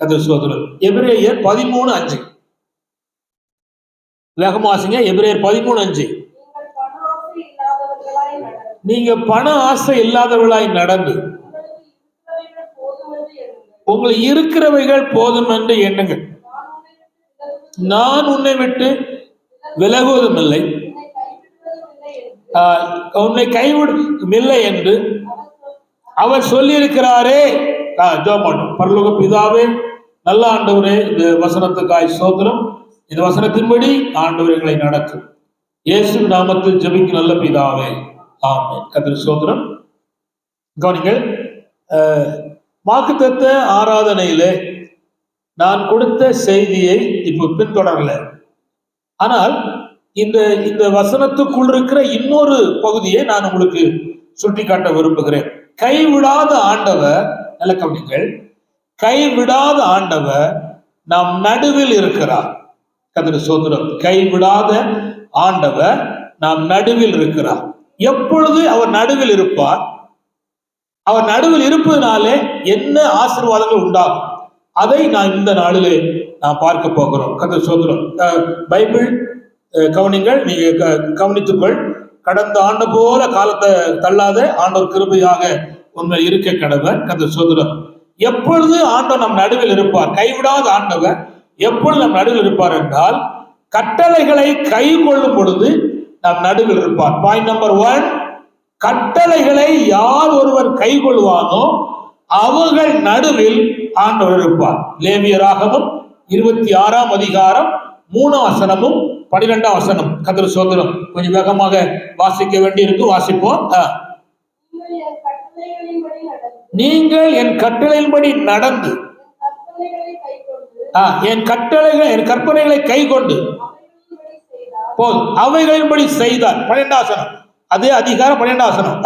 கர்த்தருக்கு ஸ்தோத்திரம். எபிரேயர் 13:5 வேகமாசிங்க. எபிரேயர் 13:5 நீங்க பண ஆசை இல்லாதவர்களாய் நடந்து உங்களுக்கு இருக்கிறவைகள் போதும் என்று எண்ணுங்கள். நான் உன்னை விட்டு விலகுவதும் இல்லை, உன்னை கைவிடவில்லை என்று அவர் சொல்லி இருக்கிறாரே. பரலோக பிதாவே, நல்ல ஆண்டவரே, இந்த வசனத்துக்காய் ஸ்தோத்திரம். இந்த வசனத்தின்படி ஆண்டவர்களை நடத்தும் இயேசு நாமத்தில் ஜெபிக்கும் நல்ல பிதாவே, ஆமென். கர்த்தருக்கு ஸ்தோத்திரம். கவனிங்கள், வாக்குத்தத்த ஆராதனையிலே நான் கொடுத்த செய்தியை இப்போ பின்தொடரல. ஆனால் இந்த வசனத்துக்குள் இருக்கிற இன்னொரு பகுதியை நான் உங்களுக்கு சுட்டிக்காட்ட விரும்புகிறேன். கைவிடாத ஆண்டவர், நல்ல கவனிங்கள், கைவிடாத ஆண்டவர் நம் நடுவில் இருக்கிறார். கர்த்தருக்கு ஸ்தோத்திரம். கைவிடாத ஆண்டவர் நாம் நடுவில் இருக்கிறார். எப்பொழுது அவர் நடுவில் இருப்பார்? அவர் நடுவில் இருப்பதனாலே என்ன ஆசீர்வாதங்கள் உண்டாகும், அதை நான் இந்த நாளிலே நான் பார்க்க போகிறோம். கர்த்தருக்கு ஸ்தோத்திரம். பைபிள் கவனிங்கள், நீங்க கவனித்துக்கொள். கடந்த ஆண்டு போல காலத்தை தள்ளாத ஆண்டவர் கிருபையாக உண்மை இருக்க கடவர். கர்த்தருக்கு ஸ்தோத்திரம். எப்பொழுது ஆண்டவர் நம் நடுவில் இருப்பார்? கைவிடாத ஆண்டவர் எப்பொழுது நம் நடுவில் இருப்பார் என்றால், கட்டளைகளை கை கொள்ளும் பொழுது நம் நடுவில் இருப்பார். பாயிண்ட் நம்பர் 1, கட்டளைகளை யார் ஒருவர் கை கொள்வானோ அவர்கள் நடுவில் ஆண்டவர் இருப்பார். லேவியராகமம் 26ஆம் அதிகாரம் 3ஆம் வசனமும் 12ஆம் வசனம். கர்த்தருக்கு ஸ்தோத்திரம். கொஞ்சம் வேகமாக வாசிக்க வேண்டி இருக்கு, வாசிப்போம். நீங்கள் என் கட்டளையின்படி நடந்து என் கற்பனைகளை கை கொண்டு போதும் அவைகளின்படி செய்தார். 12ஆம் வசனம், அதே அதிகாரம் 12ஆம் வசனம்.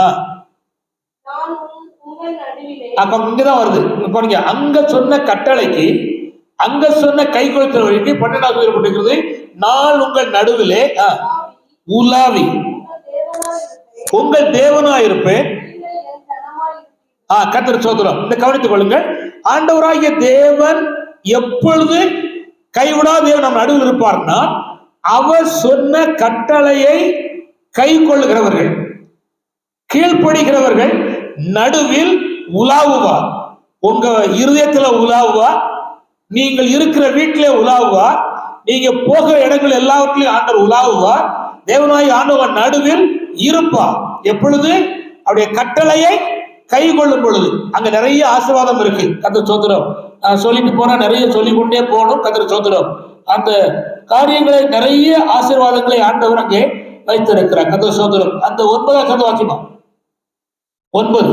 இங்கதான் வருது. அங்க சொன்ன கட்டளைக்கு, அங்க சொன்ன கை கொள்ளுதலுக்கு 12ஆம் சொல்லப்பட்டிருக்கிறது, நான் உங்கள் நடுவிலே உலாவி உங்கள் தேவனாயிருப்பேன். கர்த்தருக்கு ஸ்தோத்திரம். இந்த கவனித்துக் கொள்ளுங்கள், ஆண்டவராகிய தேவன் எப்பொழுது கைவிடாத தேவன் நம் நடுவில் இருப்பார்னா, அவர் சொன்ன கட்டளையை கை கொள்ளுகிறவர்கள், கீழ்ப்படுகிறவர்கள் நடுவில் உலாவுவார். உங்க இருதயத்துல உலாவுவார், நீங்கள் இருக்கிற வீட்டிலே உலாவுவார், நீங்க போகிற இடங்கள் எல்லாவற்றிலும் ஆண்டவர் உலாவுவார். தேவனாய் ஆண்டவர் நடுவில் இருப்பார். எப்பொழுது? அவருடைய கட்டளையை கை கொள்ளும் பொழுது. அங்க நிறைய ஆசீர்வாதம் இருக்கு. கர்த்தருக்கு ஸ்தோத்திரம். சொல்லிட்டு போனா நிறைய சொல்லிக்கொண்டே போகணும். கர்த்தருக்கு ஸ்தோத்திரம். அந்த காரியங்களை, நிறைய ஆசீர்வாதங்களை ஆண்டவர் அங்கே வைத்திருக்கிறார். கர்த்தருக்கு ஸ்தோத்திரம். அந்த 9ஆம் வாக்கியமா 9,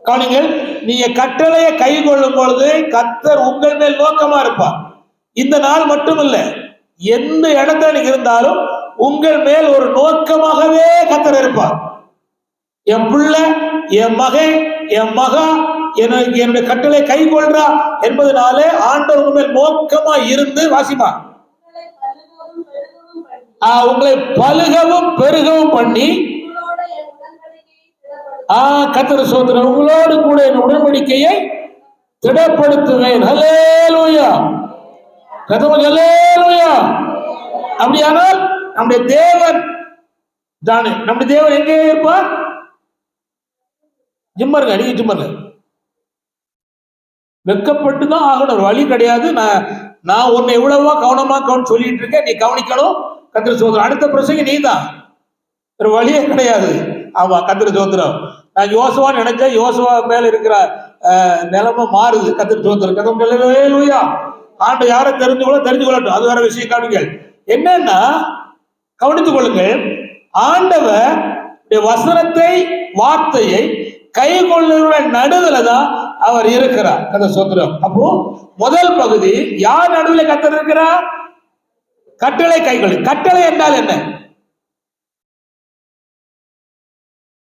கவனிங்கள், நீங்க கட்டளையை கை கொள்ளும் பொழுது கர்த்தர் உங்கள் மேல் நோக்கமா இருப்பார். இந்த நாள் மட்டும் இல்ல, எந்த இடத்துல நீங்க இருந்தாலும் உங்கள் மேல் ஒரு நோக்கமாகவே கர்த்தர் இருப்பார். என் பிள்ளை, என் மகன், என் மகா என்னுடைய கட்டளை கை கொள்றா என்பதனாலே ஆண்டவர் மேல் நோக்கமா இருந்து, வாசிமா, உங்களை பலுகவும் பெருகவும் பண்ணி, கர்த்தருக்கு ஸ்தோத்திரம், உங்களோடு கூட என் உடன்படிக்கையை திடப்படுத்துவேன். ஹல்லேலூயா. ஹல்லேலூயா. அப்படியானால் நம்முடைய தேவன் தானே, நம்முடைய தேவன் எங்கே இருப்பார்? ஜிம்மருங்க, நீங்க ஜிம்மருங்க. வெக்கப்பட்டு தான் ஆகணும், வழி கிடையாது. நான் உன்னை எவ்வளவா கவனமா சொல்லிட்டு இருக்கேன், நீ கவனிக்கணும். கர்த்தருக்கு ஸ்தோத்திரம். அடுத்த பிரசங்க நீ தான், ஒரு வழியே கிடையாது. ஆமா, கர்த்தருக்கு ஸ்தோத்திரம். நான் யோசுவா நினைச்சேன், யோசுவா மேல இருக்கிற நிலைமை மாறுது. கர்த்தருக்கு ஸ்தோத்திரம். ஹல்லேலூயா. ஆண்டு யாரை தெரிஞ்சு கொள்ளட்டும், அது வேற விஷயம். காணுங்கள், என்னன்னா கவனித்துக் கொள்ளுங்கள், ஆண்டவர் வசனத்தை, வார்த்தையை கை கொள்ளுகிற நடுவில் தான் அவர் இருக்கிறார். கர்த்தருக்கு ஸ்தோத்திரம். அப்போ முதல் பகுதி, யார் நடுவில் கர்த்தர் இருக்கிறார்? கட்டளை கை கொள்ளு. கட்டளை என்றால் என்ன?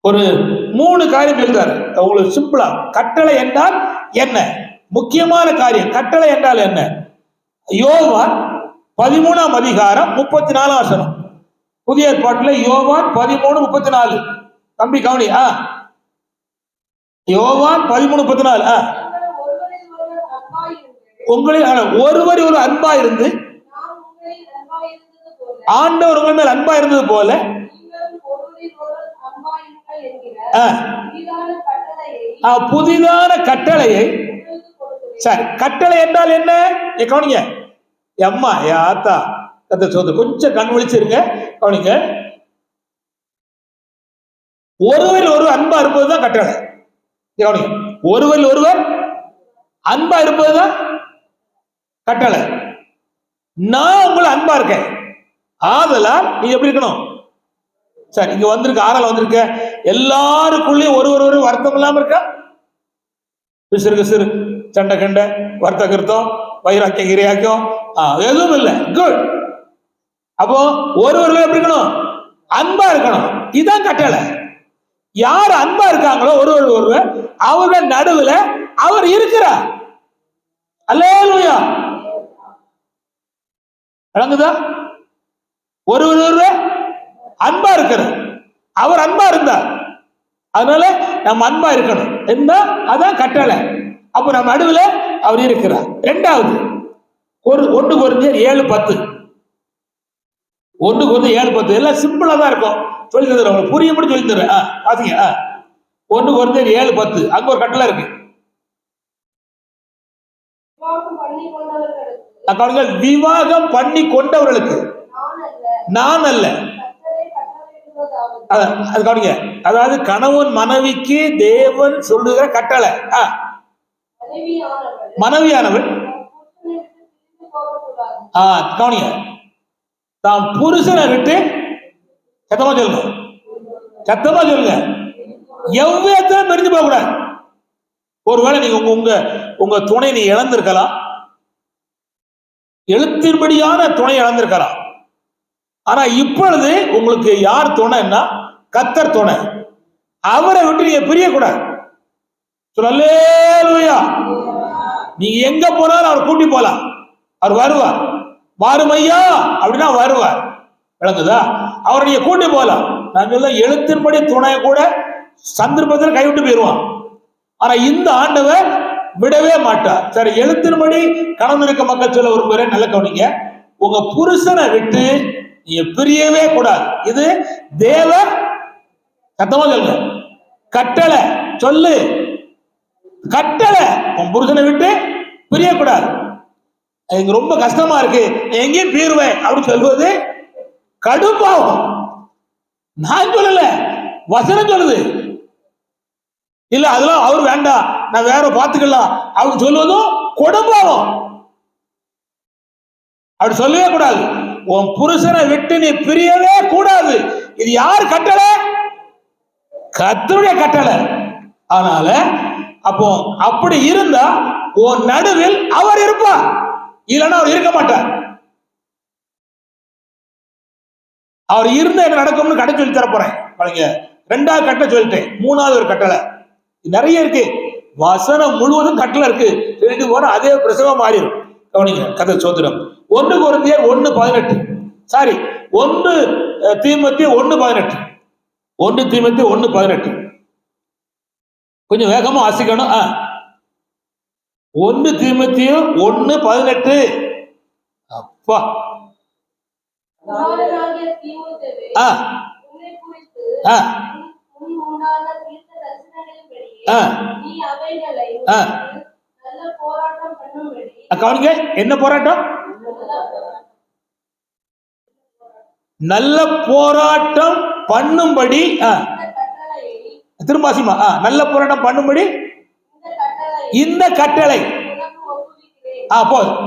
ஒரு 3 காரியம் எழுதாரு உங்களுக்கு சிம்பிளா. கட்டளை என்றால் என்ன? முக்கியமான காரியம். கட்டளை என்றால் என்ன? யோவான் 13ஆம் அதிகாரம் 34ஆம் வசனம். புதிய ஏற்பாட்டில் யோவான் 13:34. தம்பி கவனி. யோவான் 13:34. உங்களில் ஒருவர் ஒரு அன்பா இருந்து ஆண்டவர் உங்கள் மேல் அன்பா இருந்தது போல புதிதான கட்டளையை. சரி, கட்டளை என்றால் என்ன கவனிங்க. அம்மா யாத்தா கத்த சொல்றது கொஞ்சம் கண் விழிச்சிருங்க, கவனிங்க. ஒருவர் ஒரு அன்பா இருப்பதுதான் கட்டளை. கவனிங்க, ஒருவர் ஒருவர் அன்பா இருப்பதுதான் கட்டளை. நான் உங்களை அன்பா இருக்கேன், ஆதலால் நீ எப்படி இருக்கணும். சரி, இங்க வந்திருக்க ஆறால வந்திருக்க எல்லாருக்குள்ளேயும் ஒரு வருத்தம் இல்லாம இருக்கா? விசிறு சிறு சண்டை கண்டை வருத்த கிருத்தம் வைராக்கியம் கிரியாக்கியம் எதுவும் இல்லை. குட். அப்போ ஒருவர்கள் எப்படி இருக்கணும்? அன்பா இருக்கணும். இதுதான் கட்டளை. யார் அன்பா இருக்காங்களோ ஒருவர் அவர்கள் நடுவுல அவர் இருக்கிறார். அல்லேலூயா. விளங்குதா? ஒருவர் அன்பா இருக்கிறார். அவர் அன்பா இருந்தார், அதனால நம்ம அன்பா இருக்கணும். என்ன? அதான் கட்டளை. அப்ப நம்ம நடுவுல அவர் இருக்கிறார். இரண்டாவது 1 கொரிந்தியர் 7:10. 1 கொரிந்தியர் 7:10 எல்லாம் சிம்பிளா தான் இருக்கும். சொல்லி தந்துடுறேன், உங்களுக்கு புரியும்படி சொல்லி தந்துடுறேன். பாத்தீங்க 1 கொரிந்தியர் 7:10 அங்க ஒரு கட்டளை இருக்கு. விவாகம் பண்ணி கொண்டவர்களுக்கு நான் அல்ல. அது கவனிங்க, அதாவது கணவன் மனைவிக்கு தேவன் சொல்லுகிற கட்டளை. மனைவியானவள் கவனிங்க, தாம் புருஷனை விட்டு சத்தமா சொல்லுங்க, சத்தமா சொல்லுங்க, எவ்வளவு பிரிஞ்சு போக கூடாது. ஒருவேளை நீங்க உங்க துணை நீ இழந்திருக்கலாம், எழுத்தின்படியான துணை இழந்திருக்கலாம். ஆனா இப்பொழுது உங்களுக்கு யார் துணைன்னா கர்த்தர் துணை. அவரை விட்டு நீங்க பிரியக்கூடாது. அல்லேலூயா. நீங்க எங்க போனாலும் அவர் கூட்டி போலாம், அவர் வருவார். வாருமையா அப்படின்னா வருவார். விளங்குதா? அவரை நீங்க கூட்டி போலாம். நான் சொல்ல எழுத்தின்படி துணை கூட சந்தர்ப்பத்தில் கைவிட்டு போயிடுவான். ஆனா இந்த ஆண்டவர் விடவே மாட்டார். சரி, எழுத்தின்படி கலந்து இருக்க மக்கள் சொல்ல விரும்புகிறேன், நல்ல கவனிங்க. உங்க புருஷனை விட்டு நீங்க பிரியவே கூடாது. இது தேவ சத்தமா சொல்லுங்க, கட்டளை. சொல்லு, கட்டளை. உன் புருஷனை விட்டு பிரியக்கூடாது. எனக்கு ரொம்ப கஷ்டமா இருக்கு, எங்கேயும் பீருவேன் அப்படின்னு சொல்வது கடுப்பாகும். நான் சொல்லல, வசனம் சொல்லுது. இல்ல அதெல்லாம் அவர் வேண்டாம், நான் வேற பார்த்துக்கலாம் அப்படின்னு சொல்வதும் கொடுப்பாகும். அப்படி சொல்லவே கூடாது. உன் புருஷனை விட்டு நீ பிரியவே கூடாது. இது யார் கட்டளை? கர்த்தருடைய கட்டளை. அதனால அப்போ அப்படி இருந்தா உன் நடுவில் அவர் இருப்பார், இல்லைன்னா அவர் இருக்க மாட்டார். அவர் இருந்தா என்ன நடக்கும்னு கடை சொல்லி தர போறேன். ரெண்டாவது கட்டளை சொல்லிட்டேன், மூணாவது ஒரு கட்டளை நிறைய இருக்கு. வசனம் முழுவதும் கட்டளை இருக்கு. சொல்லிட்டு போற அதே பிரசவம் மாறிடும். கவனிங்க, கதை சோதனம் 1 கொரிந்தியர் 1:18. சாரி, 1 தீமோத்தேயு 1:18. 1 தீமோத்தேயு 1:18 கொஞ்சம் வேகமா வாசிக்கணும். 1 தீமோத்தேயு 1:18. அப்பா, கவனிங்க, என்ன போராட்டம்? நல்ல போராட்டம் பண்ணும்படி. திரும்பாசிமா, நல்ல போராட்டம் பண்ணும்படி இந்த கட்டளை.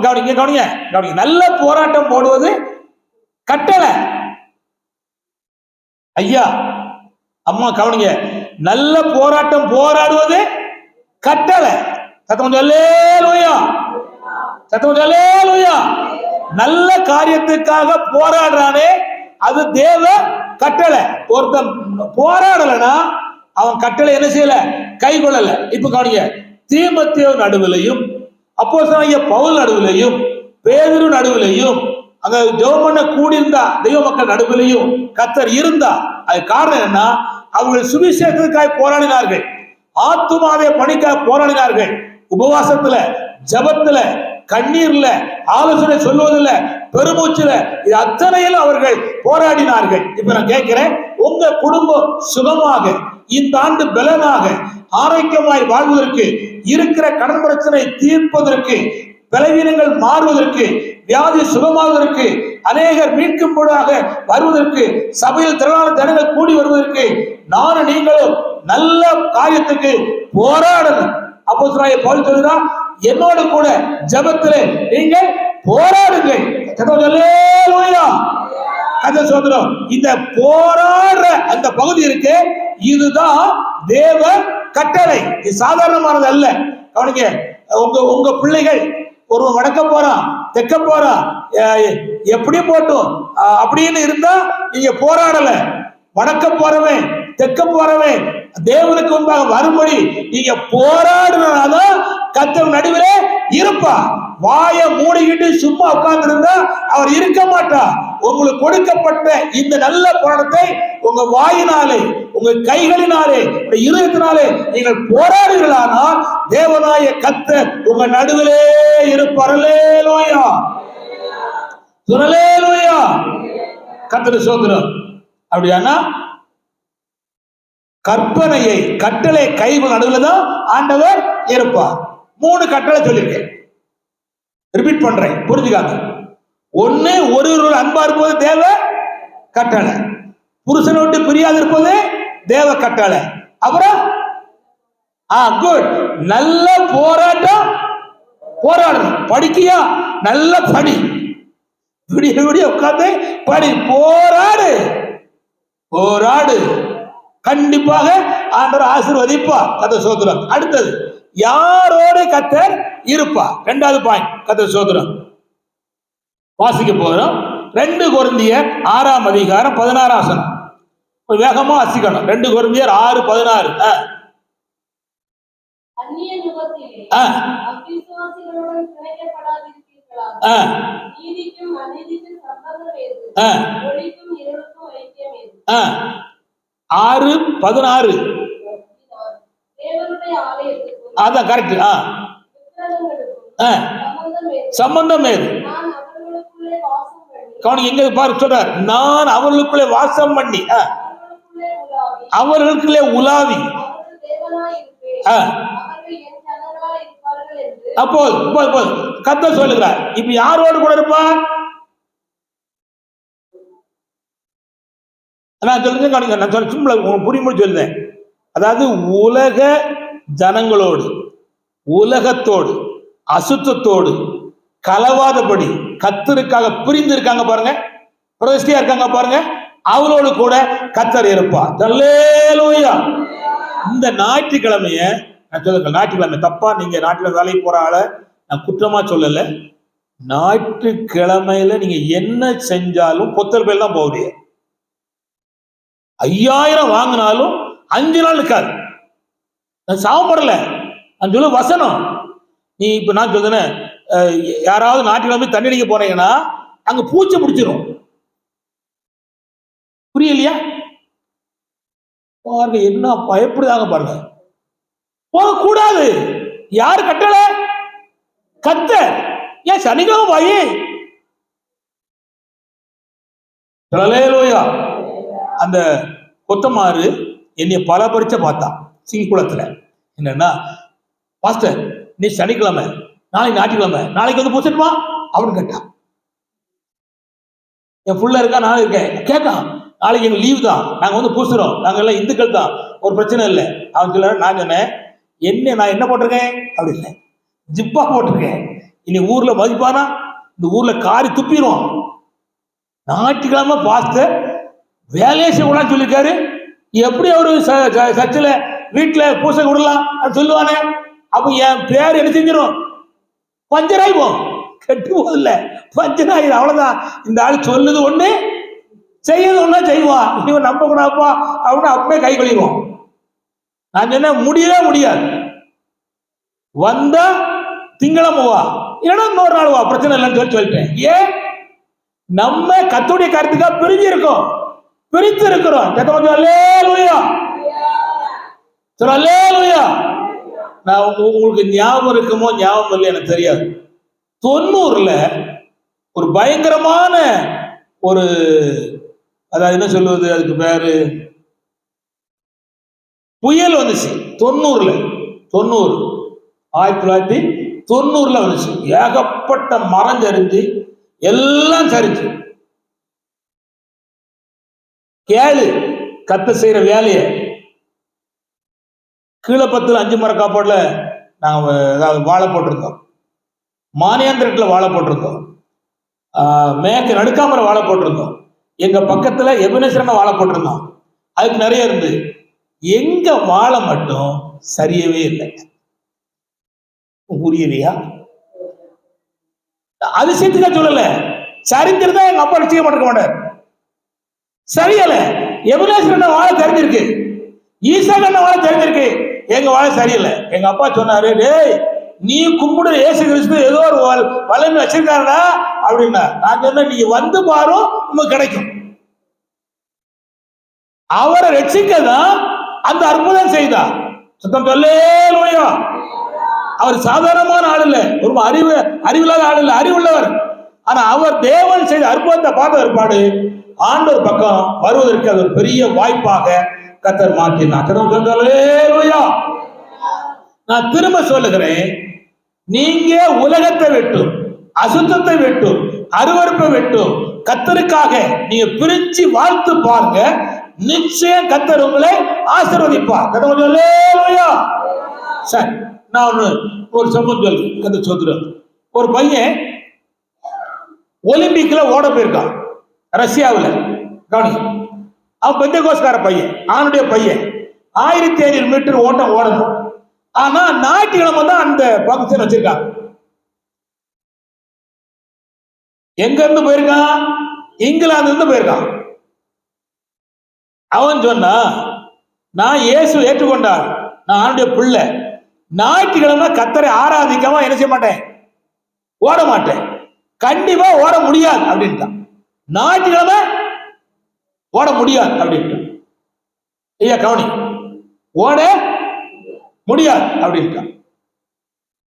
கவனிங்க கவனிங்க கவனிங்க, நல்ல போராட்டம் போடுவது கட்டளை. ஐயா அம்மா கவனிங்க, நல்ல போராட்டம் போராடுவது கட்டளை. சத்தம் அல்லேலூயா, சத்தம் அல்லேலூயா. நல்ல காரியத்துக்காக போராடுறானே அது தேவ கட்டளை. ஒருத்தன் போராடலனா அவன் கட்டளை என்ன செய்யல, கை கொள்ளல. இப்ப கவனிங்க, தீமோத்தேயு நடுவிலையும் அப்போஸ்தலனாகிய பவுல் நடுவிலையும் பேதுரு நடுவிலையும் அங்க ஜெபம் பண்ண கூடியிருந்தா தெய்வ மக்கள் நடுவிலையும் கர்த்தர் இருந்தா. அது காரணம் என்ன? அவர்கள் சுவிசேஷத்துக்காக போராடினார்கள், ஆத்துமாவை பணிக்காக போராடினார்கள். உபவாசத்துல, ஜபத்துல, கண்ணீர்ல, ஆலோசனை சொல்வதில்ல, பெருமூச்சுல, இது அத்தனையிலும் அவர்கள் போராடினார்கள். இப்ப நான் கேட்கிறேன், உங்க குடும்பம் சுகமாக இந்த ஆண்டு பலனாக ஆரோக்கியமாய் வாழ்வதற்கு, இருக்கிற கடன் பிரச்சனை தீர்ப்பதற்கு, பலவீனங்கள் மாறுவதற்கு, வியாதி சுகமாவதற்கு, அநேகர் மீட்கும்படியாக வருவதற்கு, சபையில் திரளான ஜனங்கள் கூடி வருவதற்கு, நானும் நீங்களும் நல்ல காரியத்துக்கு போராடணும். அப்போஸ்தலனாகிய பவுல் சொல்கிறார், என்னோடு கூட ஜெபத்திலே நீங்கள் போராடுங்கள். சோதரம் இந்த போராடுற அந்த பகுதி இருக்கு, இதுதான் தேவ கட்டளை. இது சாதாரணமானது அல்ல. கவனிங்க, உங்க பிள்ளைகள் ஒரு வடக்க போறான், தெற்க போறான், எப்படி போட்டும் அப்படின்னு இருந்தா நீங்க போராடல. வடக்க போறவன், தெற்க போறவன் தேவனுக்கு முன்பாக வரும்படி நீங்க போராடுனாதான் கர்த்தர் நடுவிலே இருப்பா. வாய மூடிக்கிட்டு சும்மா உட்கார்ந்து இருந்தா அவர் இருக்க மாட்டார். உங்களுக்கு கொடுக்கப்பட்ட இந்த நல்ல போராட்டத்தை உங்க வாயினாலே, உங்க கைகளினாலே, உங்க இருதயத்தினாலே நீங்கள் போராடுகிறானால் தேவனாய கர்த்தர் உங்க நடுவிலே இருப்பார். அல்லேலூயா, அல்லேலூயா, கர்த்தர் சோதரம். அப்படியானா கற்பனையை, கட்டளை கைகள் நடுவில் தான் ஆண்டவர் இருப்பார். 3 கட்டளை சொல்லியிருக்கேன், ரிப்பீட் பண்றேன், புரிஞ்சுக்காங்க. ஒண்ணு, ஒரு அன்பா இருப்பது தேவ கட்டளை. புருஷனை விட்டு பிரியாது இருப்பது தேவ கட்டளை. அப்புறம் குட், நல்ல போராட்டம், போராடணும். படிக்கியா, நல்ல படி, விடிய விடிய உட்கார்ந்து படி, போராடு, போராடு. கண்டிப்பாக ஆண்டவர் ஆசீர்வதிப்பார். கர்த்தர் சோதரம். அடுத்தது, யாரோடு கர்த்தர் இருப்பார்? 2வது பாயிண்ட், கர்த்தர் சோதரம். வாசிக்க போகிறோம். 2 கொரிந்தியர் 6ஆம் அதிகாரம் 16ஆம் வசனம். வேகமா வாசிக்கணும். 2 கொரிந்தியர் 6:16. அந்நிய நுகத்திலே அவிசுவாசிகளுடன் பிணைக்கப்படாதிருப்பீர்களாக. நீதிக்கும் அநீதிக்கும் சம்பந்தம் ஏது? ஒளிக்கும் இருளுக்கும் ஐக்கியம் ஏது? 6:16. தேவனுடைய ஆலயத்துக்கும் அதான் கரெக்ட். சம்பந்தம் ஏது? நான் அவர்களுக்குள்ளே வாசம் பண்ணி. கவனிங்க, எங்க பாரு சொல்றார், நான் அவர்களுக்குள்ளே வாசம் பண்ணி, அவர்களுக்குள்ளே உலாவி, அப்போ கர்த்தர் சொல்லுகிறார். இப்ப யாரோடு கூட இருப்பார்? நான் சொல்லுங்க, நான் சொல்ல புரியும்போது சொல்லுறேன். அதாவது உலக ஜனங்களோடு, உலகத்தோடு, அசுத்தத்தோடு கலவாதபடி கர்த்தருக்காக பிரிந்து இருக்காங்க பாருங்க, பிரதிஷ்டையா இருக்காங்க பாருங்க, அவளோடு கூட கர்த்தர் இருப்பார். அல்லேலூயா. இந்த ஞாயிற்றுக்கிழமைய நான் சொல்லுங்க, ஞாயிற்றுக்கிழமை தப்பா நீங்க ஞாயிற்றுக்கிழமை வேலைக்கு போற ஆள நான் குற்றமா சொல்லல. ஞாயிற்றுக்கிழமையில நீங்க என்ன செஞ்சாலும் பொத்தல் பேர் தான் போகுது. 5000 வாங்கினாலும் 5 நாள் இருக்காது. நான் சாப்பிடல, நான் சொல்ல வசனம். நீ இப்ப நான் சொல்றேன், யாராவது ஞாயிற்றுக்கிழமை தண்ணி அடிக்க போனீங்கன்னா அங்க பூச்சி பிடிச்சிரும். புரியலையா? பாருங்க, என்ன பயப்படுதாங்க பாருங்க. போகக்கூடாது. யாரு கட்டளை? கர்த்தர். ஏன் சனிக்கிழமை வாயே? அல்லேலூயா. அந்த கொத்தமாறு என்னைய பல பரிச்சை பார்த்தான் சிங்குளத்துல. என்னன்னா, பாஸ்டர் நீ சனிக்கிழமை, நாளைக்கு ஞாயிற்றுக்கிழமை, நாளைக்கு வந்து பூசட்டுமா அப்படின்னு கேட்டான். என் புள்ள இருக்கா, நான் இருக்கேன், கேட்கான். நாளைக்கு எங்க லீவ் தான், நாங்க வந்து பூசுறோம், நாங்க எல்லாம் இந்துக்கள் தான், ஒரு பிரச்சனை இல்லை. அவன் சொல்ல, நான் சொன்னேன், நான் என்ன போட்டிருக்கேன் அப்படின்னு, ஜிப்பா போட்டிருக்கேன். இனி ஊர்ல மதிப்பானா, இந்த ஊர்ல காரி துப்பிடுவோம். ஞாயிற்றுக்கிழமை பாஸ்டர் வேலையை செய்யலாம் சொல்லியிருக்காரு. எப்படி அவரு சர்ச்சில் வீட்டுல பூசை விடலாம் சொல்லுவானே? அப்ப என் பேர் என்ன செஞ்சிடும்? பஞ்சராயிப்போம். கெட்டு போதில்ல, பஞ்சராயிரம். அவ்வளவுதான். இந்த ஆள் சொல்லுது ஒண்ணு, செய்யறது ஒண்ணா செய்வான். இவன் நம்ப கூடாப்பா அப்படின்னு அப்படியே கை கழிவோம். நான் சொன்ன முடியவே முடியாது. வந்தா திங்களம் வா, இல்லைன்னா இன்னொரு நாள் வா, பிரச்சனை இல்லைன்னு சொல்லிட்டேன். ஏன்? நம்ம கர்த்தருடைய கருத்துக்காக பிரிஞ்சு இருக்கோம், பிரித்து இருக்கிறோம். நான் உங்களுக்கு ஞாபகம் இருக்குமோ ஞாபகம் இல்லை எனக்கு தெரியாது. 90ல ஒரு பயங்கரமான ஒரு, அதாவது என்ன சொல்லுவது, அதுக்கு பேரு புயல் வந்துச்சு. 90 1990 வந்துச்சு. ஏகப்பட்ட மரம் சரிஞ்சு எல்லாம் சரிஞ்சு. கேளு கத்த செய்யற வேலைய. கீழே 10 5 மர காப்பாடுல நாங்க ஏதாவது வாழை போட்டிருந்தோம், மானியாந்திரத்துல வாழை போட்டிருந்தோம், மேற்கு நடுக்காமர வாழை போட்டிருந்தோம், எங்க பக்கத்துல எபினேஸ்வரன் வாழை போட்டிருந்தோம். அதுக்கு நிறைய இருந்து. எங்க வாழை மட்டும் சரியவே இல்லை. புரியலையா? அதிசயத்துக்கா சொல்லல, சரிஞ்சிருந்தா எங்க அப்பா நிச்சயம் பண்ணிருக்க மாட்டார். சரியல. எபினேஸ்வரன் வாழை தெரிஞ்சிருக்கு, ஈசாகண்ண வாழை தெரிஞ்சிருக்கு, எங்க வாழை சரியில்லை. எங்க அப்பா சொன்னாரு, டேய் நீ கும்பிடு இயேசு கிறிஸ்து ஏதோ ஒரு வல்லமை வச்சிருக்காருடா அப்படின்னா. நான் சொன்னேன், நீ வந்து பாரு உனக்கு கிடைக்கும். அவரை ரட்சிக்கதான் அந்த அற்புதம் செய்தார். சுத்தம் சொல்லேலூயா. அவர் சாதாரணமான ஆள் இல்ல, ஒரு அறிவில்லாத ஆள் இல்ல, அறிவுள்ளவர். ஆனா அவர் தேவன் செய்த அற்புதத்தை பார்த்த ஏற்பாடு ஆண்டவர் பக்கம் வருவதற்கு அது ஒரு பெரிய வாய்ப்பாக கர்த்தர் மாற்றினார். சொல்லேலூயா. நான் திரும்ப சொல்லுகிறேன், நீங்க உலகத்தை விட்டும் அசுத்தத்தை விட்டும் அருவருப்பை விட்டும் கர்த்தருக்காக நீங்க பிரிச்சு வாழ்த்து பாருங்க, நிச்சயம் கர்த்தர் உங்களை ஆசீர்வதிப்பார். சரி, நான் ஒரு சம்பவம் சொல்லு. கர்த்தர் சொல்றேன். ஒரு பையன் ஒலிம்பிக்ல ஓட போயிருக்கான் ரஷ்யாவில். கவனி, அவன் பெந்தகோஸ்கார பையன், ஆணுடைய பையன். 1500 மீட்டர் ஓட்டம் ஓடணும். ஆனா ஞாயிற்றுக்கிழமை தான் அந்த பங்கன் வச்சிருக்காங்க. எங்க இருந்து போயிருக்கான்? இங்கிலாந்துல இருந்து போயிருக்கான். அவன் சொன்னா, நான் இயேசு ஏற்றுக்கொண்டார், நான் ஆண்டுடைய பிள்ளை, ஞாயிற்றுக்கிழமை கர்த்தரை ஆராதிக்காம என்ன செய்ய மாட்டேன், ஓட மாட்டேன், கண்டிப்பா ஓட முடியாது அப்படின்ட்டான். ஞாயிற்றுக்கிழமை ஓட முடியாது அப்படின்ட்டான். ஐயா கவனி, ஓட முடியாது அப்படின்ட்டான்.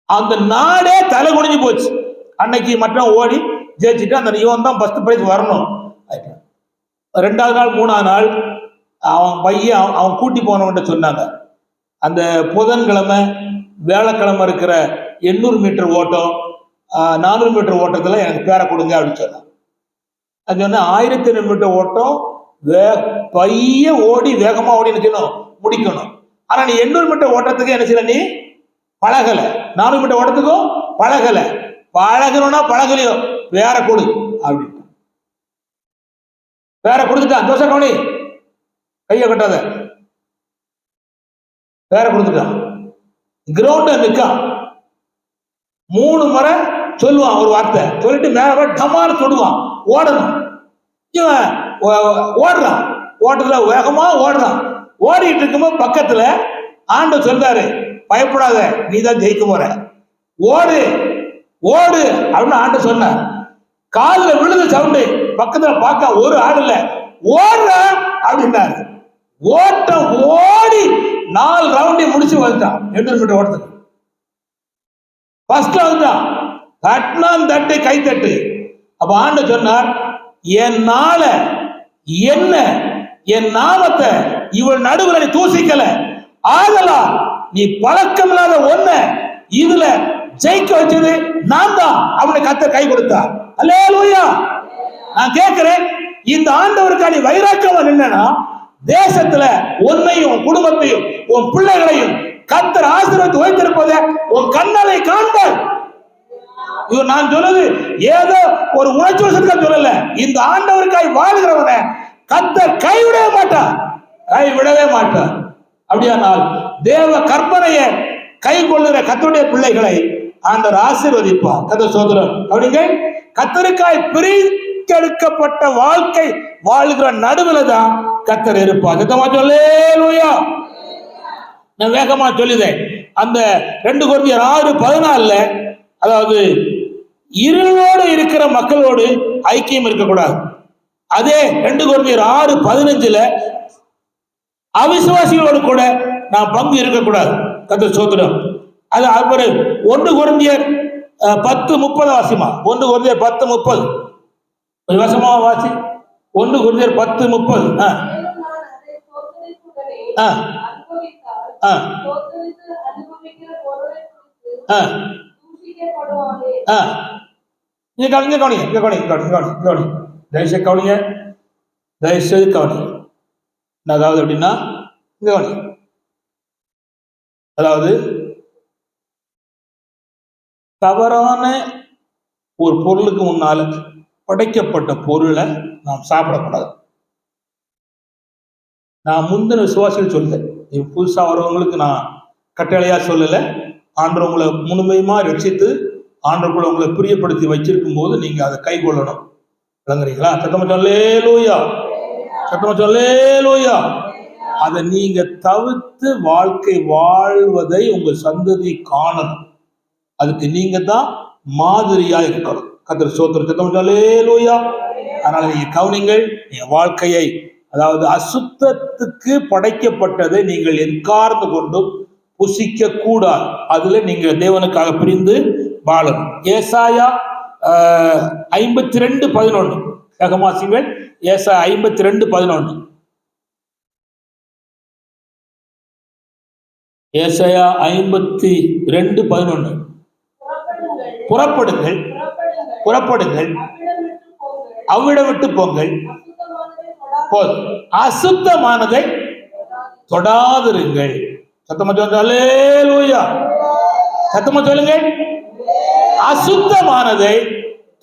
அந்த நாடே தலை குனிஞ்சு போச்சு. அன்னைக்கு மட்டும் ஓடி ஜெயிச்சுட்டு அந்த இவன் தான் ஃபர்ஸ்ட் பிரைஸ் வரணும். 2வது நாள் 3வது நாள் அவன் பையன் அவன் கூட்டி போனவன்ட்ட சொன்னாங்க, அந்த புதன்கிழமை வேலைக்கிழமை இருக்கிற 800 மீட்டர் ஓட்டம் 400 மீட்டர் ஓட்டத்துல எனக்கு பேரை கொடுங்க அப்படின்னு சொன்னான். அது சொன்ன 1500 மீட்டர் ஓட்டம் பைய ஓடி வேகமா ஓடி என்ன செய்யணும், முடிக்கணும். ஆனா நீ 800 மீட்டர் ஓட்டத்துக்கு என்ன செய்யல, நீ பழகல. 400 மீட்டர் ஓட்டத்துக்கும் பழகல. பழகணும்னா பழகலையோ, வேற கொடு அப்படின்னு வேற கொடுத்துட்டான். தோசை கவனி, கைய கட்டாத, வேற கொடுத்துட்டான். கிரவுண்ட் நிற்கான். 3 முறை சொல்லுவான் ஒரு வார்த்தை, சொல்லிட்டு மேல டமார சொல்லுவான், ஓடணும். இவன் ஓடுறான், ஓட்டத்துல வேகமா ஓடுறான். ஓடிட்டு இருக்கும்போது பக்கத்துல ஆண்டு சொல்றாரு, பயப்படாத, நீ தான் ஜெயிக்க போற, ஓடு ஓடு அப்படின்னு ஆண்டு சொன்னார். காதுல விழுது சவுண்டு, பக்கத்துல பார்க்க ஒரு ஆள் இல்ல, ஓடுற அப்படின்னாரு. ஓட்டம் ஓடி 4 ரவுண்டி முடிச்சு வந்துட்டான். 800 மீட்டர் ஓட்டத்துக்கு ஃபர்ஸ்ட்ல வந்துட்டான். தட்டினான் தட்டு, கை தட்டு. அப்ப ஆண்டு சொன்னார், என் நாள என்ன என் நாமத்தை இவள் நடுவில் நீ தூசிக்கல, ஆகலா நீ பழக்கம் இல்லாத ஒண்ண இதுல ஜெயிக்க வச்சது நான் தான் அவனை கர்த்தர் கை கொடுத்தார். அல்லேலூயா. நான் கேட்கிறேன், இந்த ஆண்டவருக்கு நீ வைராக்கியமா நின்னா தேசத்துல உன்னையும் குடும்பத்தையும் உன் பிள்ளைகளையும் கர்த்தர் ஆசீர்வதித்து வைத்திருப்பதை உன் கண்ணாலை காண்பாய். இது நான் சொல்லுது ஏதோ ஒரு உணர்ச்சி வசத்துக்காக சொல்லல. இந்த ஆண்டவருக்காய் வாழ்கிறவன கர்த்தர் கைவிடவே மாட்டார், கைவிடவே மாட்டார். அப்படியானால் தேவ கற்பனையை கை கொள்ளுகிற கர்த்தருடைய பிள்ளைகளை ஆண்டவர் ஆசீர்வதிப்பார். கர்த்தர் சோதரன் அப்படிங்க, கர்த்தருக்காய் பிரித்தெடுக்கப்பட்ட வாழ்க்கை வாழ்கிற நடுவில் தான் கர்த்தர் இருப்பார். அல்லேலூயா. நான் வேகமா சொல்லிதேன். அந்த 2 கொரிந்தியர் 6:14 அதாவது இருளோடு இருக்கிற மக்களோடு ஐக்கியம் இருக்கக்கூடாது. அதே 2 கொரிந்தியர் 6:15 அவிசுவாசிகளோடு கூட நான் பங்கு இருக்கக்கூடாது. கர்த்தர் சோதரம். அது அப்புறம் 1 கொரிந்தியர் 10:30 வாசிமா. 1 கொரிந்தியர் 10:30 கொஞ்சம் வசமா வாசி. 1 கொரிந்தியர் 10:30. மேலும் நான் அதை ஸ்தோத்திரத்துடனே அனுபவித்தால் ஸ்தோத்திரித்து அனுபவிக்கிற பொருளை குறித்து தூஷிக்கப்படுவானே. இங்க கவனிங்க. தயவுசெய்து கவனிங்க. அதாவது அப்படின்னா இங்க கவனி. அதாவது தவறான ஒரு பொருளுக்கு முன்னால படைக்கப்பட்ட பொருளை நாம் சாப்பிடக்கூடாது. நான் முந்தின விசுவாசிகள் சொல்ல, புதுசா வரவங்களுக்கு நான் கட்டளையா சொல்லல. ஆண்டவர் உங்களை முழுமையுமா ரட்சித்து ஆண்டவருக்குள்ள உங்களை பிரியப்படுத்தி வச்சிருக்கும் போது நீங்க அதை கை கொள்ளணும். விளங்குறீங்களா? சத்தமா சொல்லேலூயா. அதை நீங்க தவிர்த்து வாழ்க்கை வாழ்வதை உங்க சந்ததி காணணும். அதுக்கு நீங்க தான் மாதிரியா இருக்கணும். கர்த்தர் ஸ்தோத்திரம். சத்தமா சொல்லேலூயா. அதனால நீங்க கவனிங்கள். நீங்க வாழ்க்கையை, அதாவது அசுத்தத்துக்கு படைக்கப்பட்டதை நீங்கள் எக்கார்ந்து கொண்டும் புசிக்க கூடாது. அதுல நீங்க தேவனுக்காக பிரிந்து வாழணும். ஏசாயா 52:11 சகமாசிங்கள். ஏசாயா 52:11. ஏசாயா 52:11. புறப்படுங்கள், அவ்விடம் விட்டு போங்கள், அசுத்தமானதை தொடாதிருங்கள். சத்தமா சொல்லுங்க. அசுத்தமானதை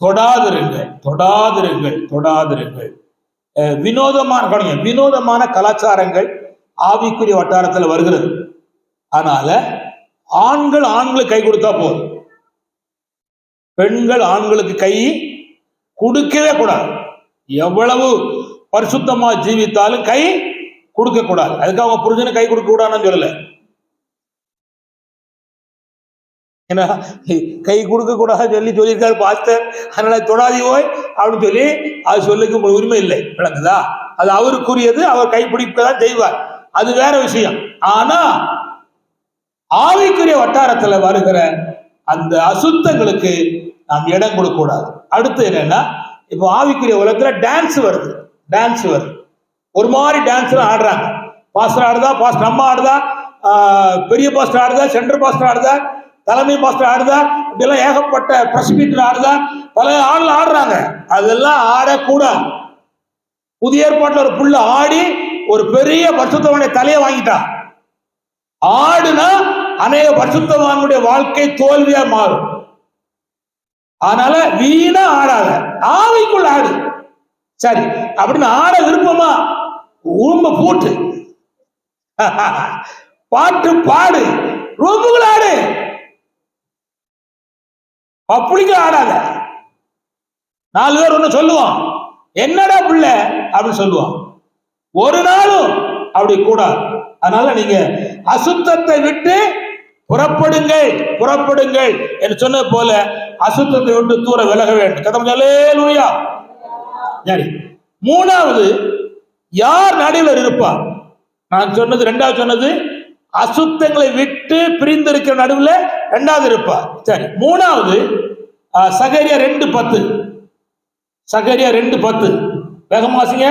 தொடாதிருங்கள். வினோதமான கலாச்சாரங்கள் ஆவிக்குரிய வட்டாரத்தில் வருகிறது. அதனால ஆண்களுக்கு கை கொடுத்தா போதும், பெண்கள் ஆண்களுக்கு கை கொடுக்கவே கூடாது. எவ்வளவு பரிசுத்தமா ஜீவித்தாலும் கை கொடுக்க கூடாது. அதுக்கு அவங்க புருஷனை கை கொடுக்க கூடாதுன்னு சொல்லல. ஏன்னா கை கொடுக்க கூடாது சொல்லியிருக்காரு பாஸ்டர். அதனால தொடாதி போய் அப்படின்னு சொல்லி அது சொல்லிக்க உங்களுக்கு உரிமை இல்லை. விளங்குதா? அது அவருக்குரியது. அவர் கைப்பிடிப்பதான் செய்வார். அது வேற விஷயம். ஆனா ஆவிக்குரிய வட்டாரத்துல வருகிற அந்த அசுத்தங்களுக்கு நாம் இடம் கொடுக்க கூடாது. அடுத்து என்னன்னா, இப்போ ஆவிக்குரிய உலகத்துல டான்ஸ் வருது. ஒரு மாதிரி டான்ஸ் ஆடுறாங்க. பாஸ்டர் ஆடுதா, பாஸ்டர் அம்மா ஆடுதா, பெரிய பாஸ்டர் ஆடுதா, சென்டர் பாஸ்டர் ஆடுதா, தலைமை பாஸ்டர் ஆடுதா, இப்படிலாம் ஏகப்பட்ட பிரசிபீட்டர் ஆடுதா, பல ஆள் ஆடுறாங்க. அதெல்லாம் ஆடக்கூடாது. புதிய ஏற்பாட்டில் ஒரு புள்ள ஆடி ஒரு பெரிய பரிசுத்தவானுடைய தலையை வாங்கிட்டான். ஆடுனா அநேக பரிசுத்தவானுடைய வாழ்க்கை தோல்வியா மாறும். அதனால வீணா ஆடாத, ஆவிக்குள்ள ஆடு. சரி, அப்படின்னு ஆட விருப்பமா உரும்ப போட்டு பாட்டு பாடு, ரூமுக்குள்ள ஆடு, அப்படிங்க ஆடாத. 4 பேர் ஒண்ணு சொல்லுவான், என்னடா பிள்ளை அப்படின்னு சொல்லுவான். ஒரு நாளும் அப்படி கூடாது. அதனால நீங்க அசுத்தத்தை விட்டு புறப்படுங்கள் என்று சொன்னது போல அசுத்தத்தை விட்டு தூர விலக வேண்டும். கதம் அல்லேலூயா. சரி, 3வது யார் நடுவில் இருப்பார்? நான் சொன்னது 2வது சொன்னது அசுத்தங்களை விட்டு பிரிந்து இருக்கிற நடுவில் 2வது இருப்பார். சரி, 3வது சகரியா 2:10. சகரியா 2:10 வேகமாசிங்க.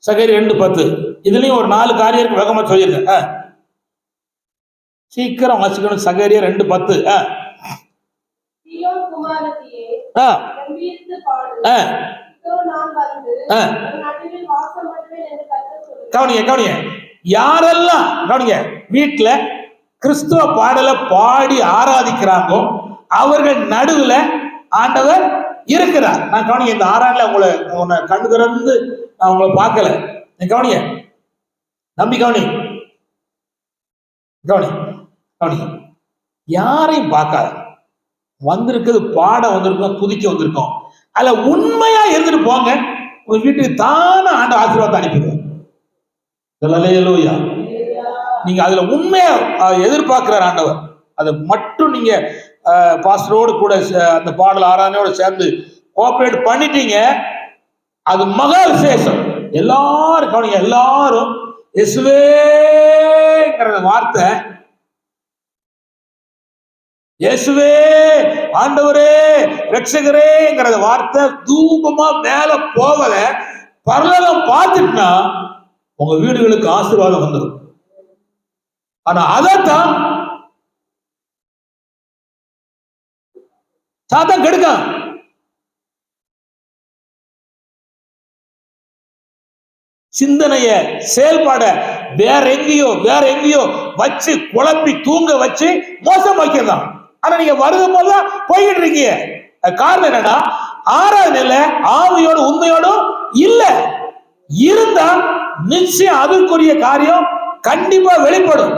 சகரியா 2:10. இதுலயும் ஒரு 4 காரியம் இருக்கு. வேகமா சொல்லிருக்கேன், சீக்கிரம் வாசிக்கணும். சகரியா 2:10. கவனிங்க. யாரெல்லாம் கவனிங்க, வீட்டுல கிறிஸ்துவ பாடலை பாடி ஆராதிக்கிறாங்களோ அவர்கள் நடுவுல ஆண்டவர் இருக்கிறார். நான் கவனிங்க, இந்த ஆறாண்டுல உங்களை கண்ணு திறந்து நான் உங்களை பார்க்கல. கவனிங்க, நம்பி கவனி. யாரையும் பார்க்காது. வந்திருக்கிறது பாட வந்திருக்கோம், துதிக்க வந்திருக்கோம். அதுல உண்மையா இருந்துட்டு போங்க. உங்க வீட்டுக்கு தானே ஆண்டு ஆசீர்வாதத்தை அனுப்பிடுவோம். நீங்க அதுல உண்மையா எதிர்பார்க்கிறார் ஆண்டவர். அதை மட்டும் நீங்க பாஸ்டரோடு கூட அந்த பாடல் ஆராதனையோட சேர்ந்து கோஆபரேட் பண்ணிட்டீங்க, அது மகா விசேஷம். எல்லாரும் கவனிங்க, எல்லாரும் இயேசுவேங்கிற வார்த்தை இயேசுவே ஆண்டவரே ரட்சகரேங்கிற வார்த்தை தூபமா மேல போவத பரலோகம் பார்த்துட்டுனா உங்க வீடுகளுக்கு ஆசீர்வாதம் வந்துடும். ஆனா அதைத்தான் சாத்தான் கெடுக்கான். சிந்தனைய செயல்பாட வேற எங்கேயோ வச்சு குழப்பி தூங்க வச்சு மோசமாக்கிடலாம். ஆனா நீங்க வருதும் போதுதான் போய்கிட்டு இருக்கீங்க. காரணம் என்னன்னா, ஆறாவது நிலை ஆவியோடு உண்மையோடும் இல்ல. இருந்தா நிச்சயம் அதற்குரிய காரியம் கண்டிப்பா வெளிப்படும்.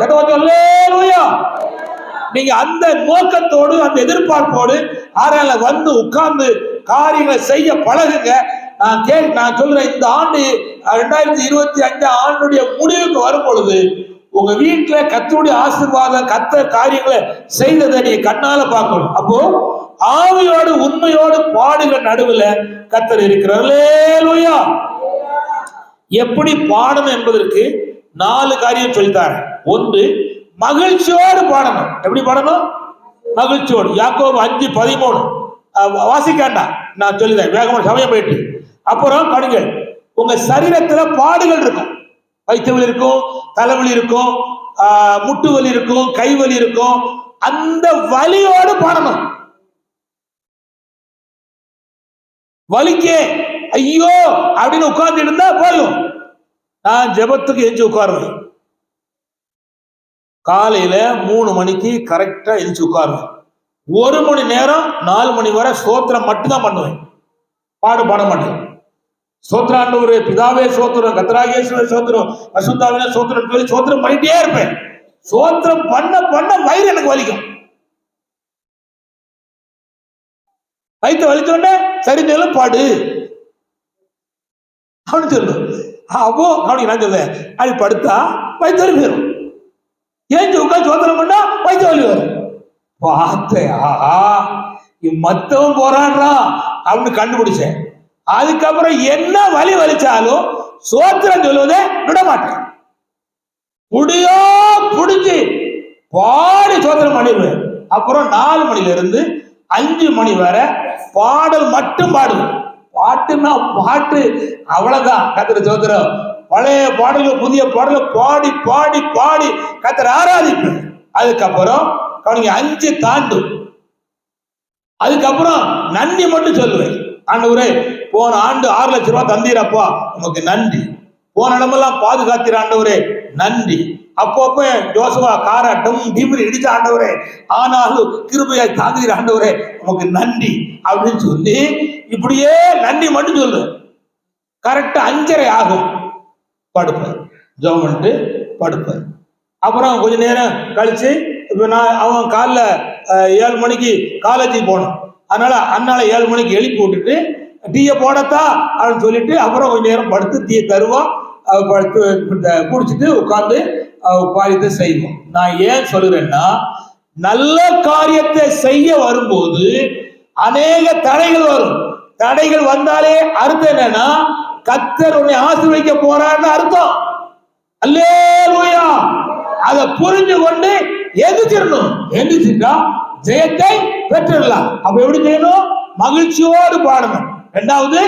நீங்க அந்த நோக்கத்தோடு அந்த எதிர்பார்ப்போடு ஆறால வந்து உட்கார்ந்து காரியங்களை செய்ய பழகுங்க. நான் சொல்றேன், இந்த ஆண்டு 2025 ஆண்டுடைய முடிவுக்கு வரும் பொழுது உங்க வீட்டுல கர்த்தருடைய ஆசீர்வாதம், கர்த்தர் காரியங்களை செய்ததை நீங்க கண்ணால பார்க்கணும். அப்போ ஆவியோடு உண்மையோடு பாடுகள் நடுவுல கர்த்தர் இருக்கிறார். அல்லேலூயா. எப்படி பாடணும் என்பதற்கு 4 காரியம் சொல்லித்தாரு. ஒன்று, மகிழ்ச்சியோடு பாடணும். எப்படி பாடணும்? மகிழ்ச்சியோடு. யாக்கோபு 5:13 வாசிக்காண்டா, நான் சொல்லிதேன் வேகமான சமயம் போயிட்டு. அப்புறம் கடுங்கள், உங்க சரீரத்துல பாடுகள் இருக்கும். வயிற்று வலி இருக்கும், தலைவலி இருக்கும், முட்டு வலி இருக்கும், கை வலி இருக்கும். அந்த வலியோடு பாடணும். வலிக்கே ஐயோ அப்படின்னு உட்கார்ந்து இருந்தா போதும். நான் ஜெபத்துக்கு எஞ்சி உட்காருவேன். காலையில 3 மணிக்கு கரெக்டா எஞ்சி உட்காருவேன். 1 மணி நேரம் 4 மணி வரை ஸ்தோத்திரம் மட்டும்தான் பண்ணுவேன். பாட மாட்டேன். ஸ்தோத்திர ஆண்டவரே, பிதாவே ஸ்தோத்திரம், கர்த்தராகிய இயேசுவே ஸ்தோத்திரம், பரிசுத்தாவியே ஸ்தோத்திரம் சொல்லி ஸ்தோத்திரம் பண்ணிட்டே இருப்பேன். ஸ்தோத்திரம் பண்ண வயிறு எனக்கு வலிக்கும். வயிற்று வலிச்சோடனே சரி சொல்லும் பாடு அவனு சொல்லு. அப்போ அவனுக்கு நான் சொல்லுவேன், அப்படி படுத்தா வயிற்று வலி வரும். ஏன் உட்காந்து சோதனை பண்ணா வயிற்று வலி வரும். பார்த்தேன், மத்தவன் போராடுறான் அப்படின்னு கண்டுபிடிச்சேன். அதுக்கப்புறம் என்ன வலி வலிச்சாலும் சோத்திரம் சொல்லுவதே விட மாட்டேன். புடியோ புடிச்சு பாடி சோத்திரம் பண்ணிடுவேன். அப்புறம் 4 மணில இருந்து 5 மணி வரை பாடல் மட்டும் பாடுவேன். பாட்டுன்னா பாட்டு அவ்வளவுதான். கர்த்தர் சோத்திரம். பழைய பாடல்கள் புதிய பாடல்கள் பாடி பாடி பாடி கர்த்தர் ஆராதிப்பேன். அதுக்கப்புறம் 5 தாண்டும். அதுக்கப்புறம் நன்றி மட்டும் சொல்லுவேன். ஆண்டவரே, போன ஆண்டு 6 லட்சம் ரூபாய் தந்தீரப்பா, உமக்கு நன்றி. போன இடமெல்லாம் பாதுகாத்தீர் ஆண்டவரே, நன்றி. அப்பப்ப ஜோசுவா காராட்டம் டிமிரி இடிச்ச ஆண்டவரே, ஆனாலும் கிருபையாய் தாங்குகிற ஆண்டவரே, உமக்கு நன்றி அப்படின்னு சொல்லி இப்படியே நன்றி மட்டும் சொல்லு. கரெக்டா 5:30 ஆகும். படுப்பேன், ஜெபம் பண்ணிட்டு படுப்பேன். அப்புறம் கொஞ்ச நேரம் கழிச்சு, இப்ப அவன் காலைல 7 மணிக்கு காலேஜுக்கு போகணும். அதனால 7 மணிக்கு எழுப்பி விட்டுட்டு டீயை போடத்தா அப்படின்னு சொல்லிட்டு அப்புறம் கொஞ்ச நேரம் படுத்து டீயை தருவோம், குடிச்சிட்டு உட்கார்ந்து காரியத்தை செய்வோம். நான் ஏன் சொல்லுறேன்னா, நல்ல காரியத்தை செய்ய வரும்போது அநேக தடைகள் வரும். தடைகள் வந்தாலே அர்த்தம் என்னன்னா, கர்த்தர் உன்னை ஆசீர்வதிக்க போறான்னு அர்த்தம். அல்லேலூயா. அதை புரிஞ்சு கொண்டு எந்திரிச்சிட்டா ஜெயத்தை பெற்றுடலாம். அப்ப எப்படி செய்யணும்? மகிழ்ச்சியோடு பாடணும். 2வது,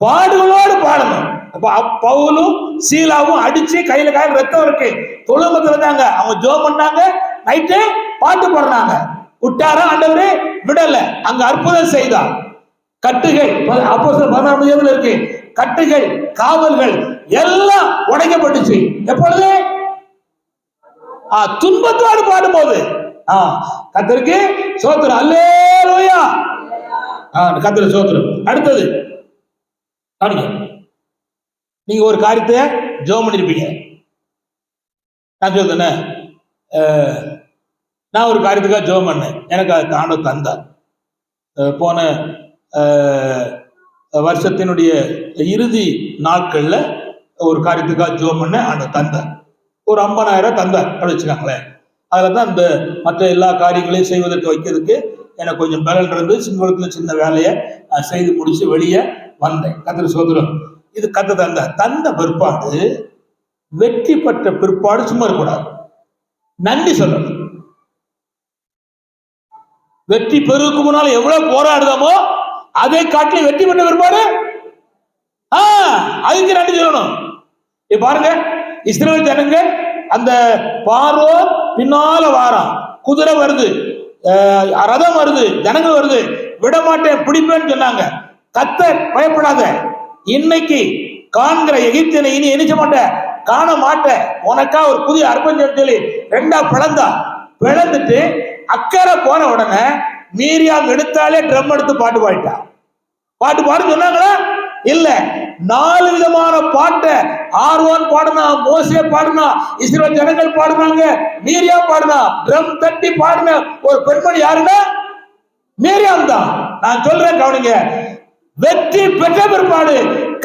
பாடுகளோடு பாடணும். பவுலும் சீலாவும் அடிச்சு கையில ரத்தம் இருக்கு, தொழும்பத்துல இருந்தாங்க. அவங்க ஜெபம் பண்ணாங்க, நைட்டு பாட்டு பாடுறாங்க. விட்டாரா ஆண்டவரே? விடல. அங்க அற்புதம் செய்தார். கட்டுகள் அப்போஸ்தலர் 16 இருக்கு. கட்டுகள், காவல்கள் எல்லாம் உடைக்கப்பட்டுச்சு. எப்பொழுது? துன்பத்தோடு பாடும்போது. கர்த்தருக்கு ஸ்தோத்திரம். அல்லேலூயா. கர்த்தருக்கு ஸ்தோத்திரம். அடுத்தது, நீங்க ஒரு காரியத்தை ஜெபம் பண்ணிருப்பீங்க. நான் சொல்றேன், நான் ஒரு காரியத்துக்காக ஜெபம் பண்ணேன். எனக்கு அது ஆண்டவர் தந்தார். போன வருஷத்தினுடைய இறுதி நாட்கள்ல ஒரு காரியத்துக்காக ஜெபம் பண்ண ஆண்டவர் தந்தார். ஒரு 50,000 தந்தார் அப்படி வச்சுக்காங்களேன். அதுல தான் இந்த மற்ற எல்லா காரியங்களையும் செய்வதற்கு வைக்கிறதுக்கு எனக்கு கொஞ்சம் பலன் இருந்து சின்ன வேலையை செய்து முடிச்சு வெளியே வந்தேன். கர்த்தர் சோதரம். இது கர்த்தர் தந்த பிற்பாடு, வெற்றி பெற்ற பிற்பாடு சும்மா இருக்கக்கூடாது, நன்றி சொல்லணும். வெற்றி பெறுவதற்கு முன்னால எவ்வளவு போராடுதமோ அதை காட்டி வெற்றி பெற்ற பிற்பாடு அதுக்கு நன்றி சொல்லணும். இப்ப பாருங்க, இஸ்ரவேல் ஜனங்க அந்த பார்வோன் பின்னால வாரான், குதிரை வருது, ரதம் வருது, ஜனங்கள் வருது, விட மாட்டேன் பிடிப்பேன்னு சொன்னாங்க. கர்த்தர் பயப்படாத, இன்னைக்கு காண்கிற எகிப்தியனை இனி எணிச்ச மாட்டேன், காண மாட்டேன், உனக்கா ஒரு புதிய அற்புதம் சொல்லி ரெண்டா பிளந்துட்டு அக்கறை போன உடனே மீரியாம் எடுத்தாலே ட்ரம் எடுத்து பாட்டு பாடிட்டு சொன்னாங்களா? இல்ல, 4 விதமான பாட்டை ஆர்வான் பாடுனா, மோசே பாடுனா, இஸ்ரவேல் ஜனங்கள் பாடுனாங்க, மீரியா பாடுனா, ட்ரம் தட்டி பாடின ஒரு பெண்மணி யாருன்னா மீரியாம் தான். நான் சொல்றேன் கவனிங்க, வெற்றி பெற்ற பிற்பாடு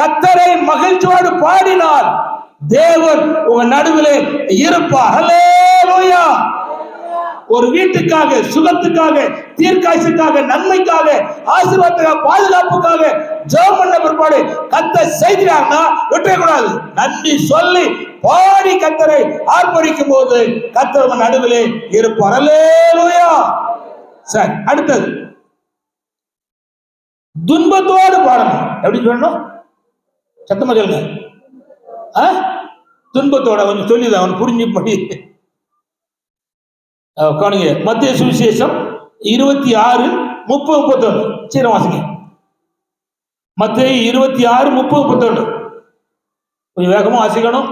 கர்த்தரை மகிழ்ச்சியோடு பாடினால் தேவன் உங்க நடுவிலே இருப்பார். ஹல்லேலூயா. ஒரு வீட்டுக்காக, சுகத்துக்காக, தீர்க்காயுசுக்காக, நன்மைக்காக, ஆசீர்வாதத்துக்காக, பாதுகாப்புக்காக ஜெபம் பண்ண பிற்பாடு கர்த்தர் செய்கிறார்னா விட்டுறக்கூடாது. நன்றி சொல்லி பாடி கர்த்தரை ஆர்ப்பரிக்கும் போது கர்த்தர் உங்க நடுவிலே இருப்பார். ஹல்லேலூயா. சரி, அடுத்தது துன்பத்தோடு பாடணும். எப்படி சொல்லணும்? சத்தமா சொல்லுங்க. துன்பத்தோட கொஞ்சம் சொல்லி அவன் புரிஞ்சு படி. கவனிங்க, மத்திய சுவிசேஷம் 26:30-31. சீரம் வாசிங்க. மத்திய 26:30-31. கொஞ்சம் வேகமா வாசிக்கணும்.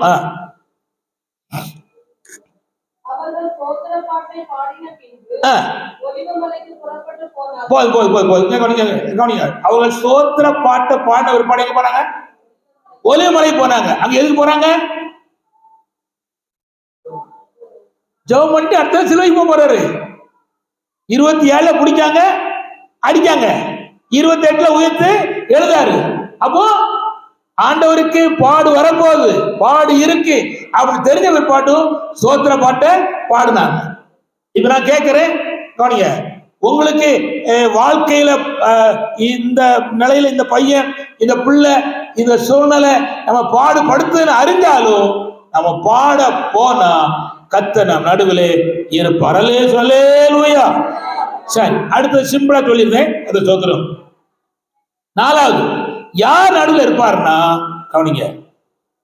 அவர்கள் ஸ்தோத்திர பாட்டை பாடின பின்பு ஒலிவமலைக்கு புறப்பட்டு போனார்கள். கவனிங்க, அவர்கள் ஸ்தோத்திர பாட்டை பாடின ஒரு பாடை போனாங்க, ஒலிவமலை போனாங்க. அங்க எதுக்கு போறாங்க? ஜெபம் பண்ணிட்டு அடுத்த சிலுவைக்கு போறாரு. 27 பிடிக்காங்க, அடிக்காங்க, 28 உயர்த்து எழுதாரு. அப்போ ஆண்டவருக்கு பாடு வரப்போகுது, பாடு இருக்கு அப்படி தெரிஞ்ச பிற்பாட்டும் சோத்திர பாட்டை பாடினாங்க. இப்ப நான் கேட்கிறேன், கவனிங்க, உங்களுக்கு வாழ்க்கையில இந்த நிலையில இந்த பையன், இந்த பிள்ளை, இந்த சூழ்நிலை நம்ம பாடுபடுத்துன்னு அறிஞ்சாலும் நம்ம பாட போனா கர்த்தர் நம் நடுவிலே இருப்பார். ஹல்லேலூயா. சரி, அடுத்து சிம்பிளா சொல்லியிருந்தேன், அது சோத்திரம். 4வது யார் நடுவில் இருப்பார்னா, கவனிங்க,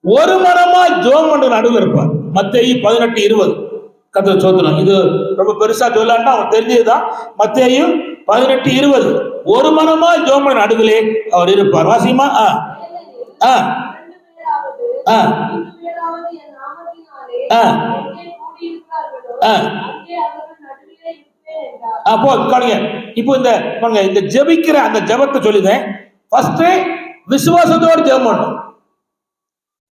ஒரு மனமா ஜெபம் பண்ற நடுவில் இருப்பார். மத்தேயு 18:20. கர்த்தர் சோத்திரம். இது ரொம்ப பெருசா சொல்லலாம்னா அவன் தெரிஞ்சதுதான். மத்தேயு 18:20. ஒரு மனமா ஜெபம் பண்ற நடுவிலே அவர் இருப்பார். வாசிமா. இப்போ இந்த ஜெபிக்கிற அந்த ஜெபத்தை சொல்லுதேன். ஃபர்ஸ்ட் விசுவாசத்தோடு ஜெபம் பண்ணணும்.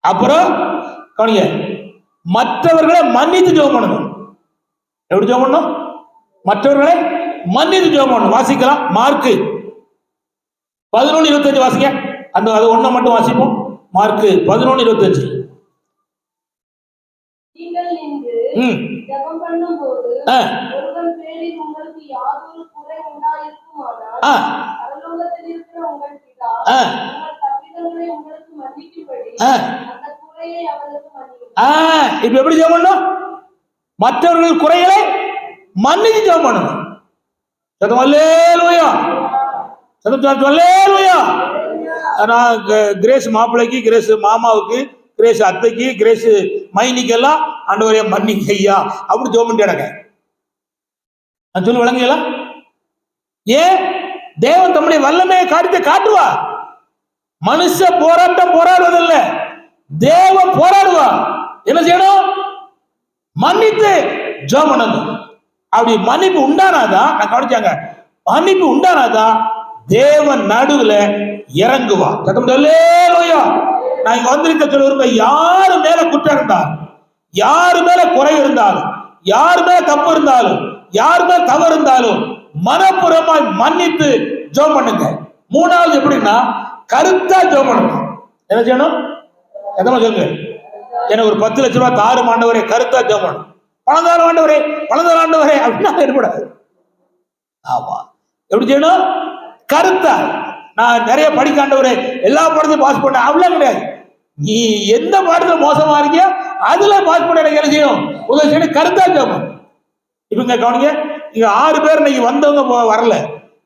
அப்புறம் கவனிங்க, மற்றவர்களை மன்னித்து ஜெபம் பண்ணணும். எப்படி ஜெபம் பண்ணணும்? மற்றவர்களை மன்னித்து ஜெபம் பண்ணணும். வாசிக்கலாம். மார்க்கு 11:25 வாசிங்க. அது ஒண்ணை மட்டும் வாசிப்போம். மார்க்கு 11:25. நீங்கள் நின்று ஜெபம் பண்ணும்போது ஒருவன் பேரில் உங்களுக்கு யாதொரு குறை உண்டாயிருக்குமானால் பரலோகத்தில் இருக்கிற உங்கள் பிதா உங்கள் தப்பிதங்களை உங்களுக்கு மன்னிக்கும்படி அந்த குறையை அவனுக்கு மன்னியும். இப்ப எப்படி ஜெபம் பண்ணணும்? மற்றவர்கள் குறைகளை மன்னிச்சு ஜெபம் பண்ணணும். ஹல்லேலூயா. ஹல்லேலூயா. நான் கிரேஸ் மாப்பிள்ளைக்கு, கிரேஸ் மாமாவுக்கு, கிரேஸ் அத்தைக்கு, கிரேஸ் மைனிக்கு எல்லாம் ஆண்டவரே மன்னிங்க ஐயா அப்படி ஜெபம் பண்ணிட்டாங்க. நான் சொல்லி விளங்குங்களா? ஏன்? தேவன் தம்முடைய வல்லமையை காரியத்தை காட்டுவா. மனுஷ போராட்டம் போராடுவதில்ல, தேவன் போராடுவா. என்ன செய்யணும்? மன்னித்து ஜெபம் பண்ணணும். அப்படி மன்னிப்பு உண்டானாதான், நான் கவனிச்சாங்க, மன்னிப்பு உண்டானாதான் தேவன் நடுவுல இறங்குவா. ஹல்லேலூயா. நான் இங்க வந்திருக்க சொல்ல, யாரு மேல குற்றம் இருந்தாலும், யாரு மேல குறை இருந்தாலும், யாரு மேல தப்பு இருந்தாலும், யாரு மேல தவறு இருந்தாலும் மனப்பூர்வமாய் மன்னித்து ஜெபம் பண்ணுங்க. 3வது எப்படின்னா, கருத்தா ஜெபம் பண்ணணும். என்ன செய்யணும்? எதமா சொல்லுங்க. எனக்கு ஒரு 10 லட்சம் ரூபாய் தாரும் ஆண்டவரே, கருத்தா ஜெபம் பண்ணணும். பணந்தாரம் ஆண்டவரே, பணந்தாரம் ஆண்டவரே அப்படின்னா ஏற்படாது. ஆமா, எப்படி செய்யணும்? கருத்தா. நான் நிறைய படிக்க ஆண்டவரே, எல்லா பாடத்தையும் பாஸ் பண்ண அவ்வளவு கிடையாது. நீ எந்த பாடத்துல மோசமா இருக்கியோ அதுல பாஸ் பண்ண எனக்கு என்ன செய்யணும்? உதவி செய்யணும். கருத்தா ஜெபம். இவங்க கவனிங்க, இங்க 6 பேர் இன்னைக்கு வந்தவங்க வரல.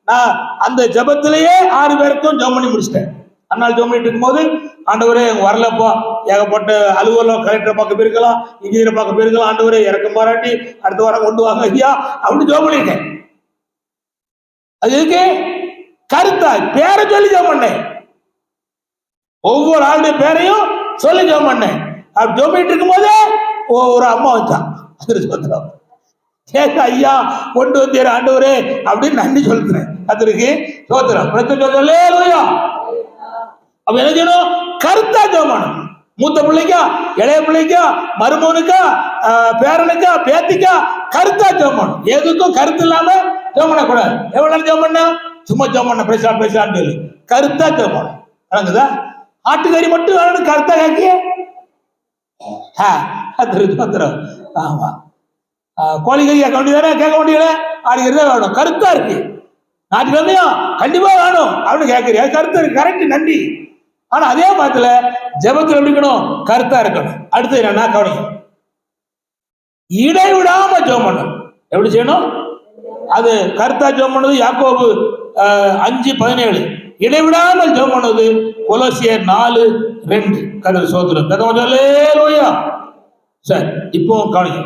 நான் அந்த ஜெபத்திலேயே 6 பேருக்கும் ஜெபம் பண்ணி முடிச்சிட்டேன். அன்னால் ஜெபம் பண்ணிட்டு இருக்கும்போது, ஆண்டவரே வரலப்பா, ஏகப்பட்ட அலுவலகம், கலெக்டரை பார்க்க போயிருக்கலாம், இன்ஜினியரை பார்க்க போயிருக்கலாம், ஆண்டவரே இறக்கம் பாராட்டி அடுத்த வாரம் கொண்டு வாங்க ஐயா அப்படின்னு ஜெபம் பண்ணிருக்கேன். அது எதுக்கு? கருத்தாய் பேரை சொல்லி ஜெபம் பண்ணேன். ஒவ்வொரு ஆளுடைய பேரையும் சொல்லி ஜெபம் பண்ணேன். அப்படி ஜெபம் பண்ணிட்டு இருக்கும் போதே ஒரு அம்மா வச்சான். கேட்க ஐயா கொண்டு வந்தீர் ஆண்டவரே அப்படின்னு நன்றி சொல்லுறேன். அதற்கு சோத்திரம். அப்ப என்ன செய்யணும்? கருத்தா ஜெபம் பண்ணணும். மூத்த பிள்ளைக்கா, இளைய பிள்ளைக்கா, மருமகனுக்கா, பேரனுக்கா, பேத்திக்கா கருத்தா ஜெபம் பண்ணணும். எதுக்கும் கருத்து இல்லாம ஜெபம் பண்ணக்கூடாது. எவ்வளவு நேரம் ஜெபம் பண்ணா? சும்மா ஜெபம் பண்ண பேசலான்னு சொல்லி கருத்தா ஜெபம் பண்ணணும். வணங்குதா? ஆட்டுக்கறி மட்டும் வேணும் கருத்தா கேட்கிய. ஆமா, கோழிக்கறி கேட்க வேண்டியதானே? கேட்க வேண்டியல. ஆடுகிறது வேணும். கருத்தா இருக்கு. நாட்டுக்கிழமையா கண்டிப்பா வேணும் அப்படின்னு கேட்கறியா? கருத்து இருக்கு. கரெக்ட், நன்றி. ஆனா அதே பாத்துல ஜெபத்தில் எப்படி இருக்கணும்? கருத்தா இருக்கணும். அடுத்து என்னன்னா கவனிங்க, இடைவிடாம ஜெபம் பண்ணணும். எப்படி செய்யணும்? அது கருத்தா ஜெபம் பண்ணது யாக்கோபு 5:17. இடைவிடாமல் ஜெபம் பண்ணது கொலோசியர் 4:2. கர்த்தர் ஸ்தோத்திரம். ஹல்லேலூயா. சரி, இப்போ கவனிங்க,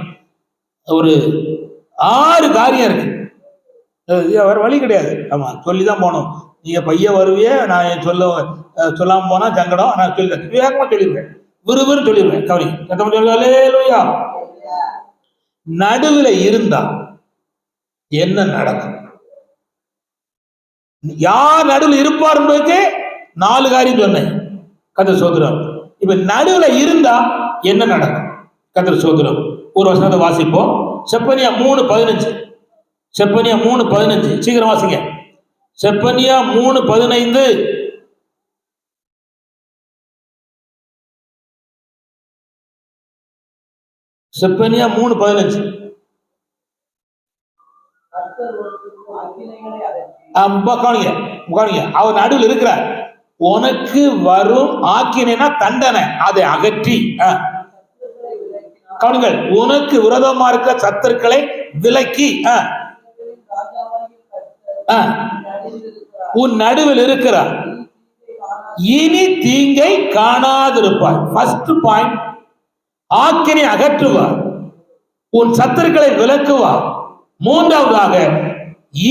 ஒரு 6 காரியம் இருக்கு. வேற வழி கிடையாது. ஆமா, சொல்லிதான் போனோம். நீங்க பைய வருவியே, நான் சொல்லாம போனா சங்கடம். நான் சொல்லிடுறேன், வேகமா சொல்லிடுவேன், விறுவிறு சொல்லிடுவேன். கவனிங்க. நடுவில் இருந்தா என்ன நடக்கும்? யார் நடுவில் இருப்பார் என்பதுக்கு 4 காரியம் சொன்னேன். கர்த்தர் ஸ்தோத்திரம். இப்ப நடுவில் இருந்தா என்ன நடக்கும்? கர்த்தர் ஸ்தோத்திரம். ஒரு வசனத்தை வாசிப்போம். செப்பனியா 3:15. செப்பனியா 3:15. சீக்கிரம் வாசிங்க. செப்பனியா 3:15. செப்பனியா 3:15. அவர் நடுவில் இருக்கிறார். உனக்கு வரும் ஆக்கினா தண்டனை, அதை அகற்றி கவனிங்கள், உனக்கு விரோதமா இருக்க சத்துருக்களை விலக்கி உன் நடுவில் இருக்கிறார். இனி தீங்கை காணாதிருப்பாய். ஃபர்ஸ்ட் பாயிண்ட், ஆக்கினை அகற்றுவார், உன் சத்துருக்களை விலக்குவார். மூன்றாவதாக,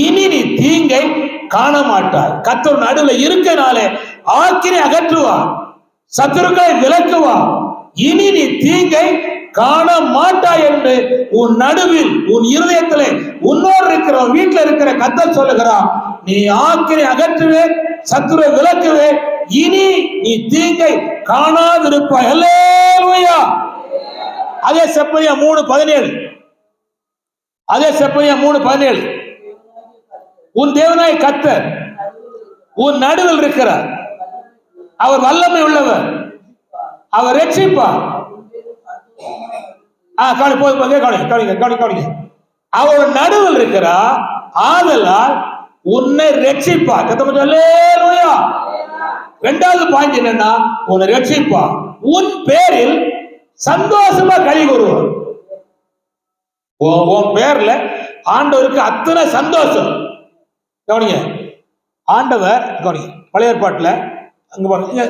இனி நீ தீங்கை காண மாட்டாய். கர்த்தர் நடுவில் இருக்கனாலே ஆக்கினை அகற்றுவார், சத்துருக்களை விலக்குவார், இனி நீ தீங்கை காண மாட்டாய் என்று உன் நடுவில், உன் இருதயத்திலே, உன்னோடு இருக்கிற வீட்டில் இருக்கிற கர்த்தர் சொல்லுகிறான். நீ ஆக்கினை அகற்றுவே, சத்துருவை விலக்குவே, இனி நீ தீங்கை காணாதிருப்பாய். ஹல்லேலூயா. அதே செப்பனியா 3:17. அதே செப்பனியா 3:17. உன் தேவனாய் கர்த்தர் உன் நடுவில் இருக்கிறார். அவர் வல்லமை உள்ளவர், அவர் ரட்சிப்பார். அவர் நடுவில் இருக்கிறார், ஆதலால் உன்னை ரட்சிப்பார். இரண்டாவது பாயிண்ட் என்னன்னா, உன்னை ரட்சிப்பார், உன் பேரில் சந்தோஷமா களி கூறுவார். உன் பேர்ல ஆண்டவருக்கு அத்தனை சந்தோஷம். கவனிங்க, ஆண்டவர் கவனிங்க, பழைய ஏற்பாட்டுல அங்க பாருங்க,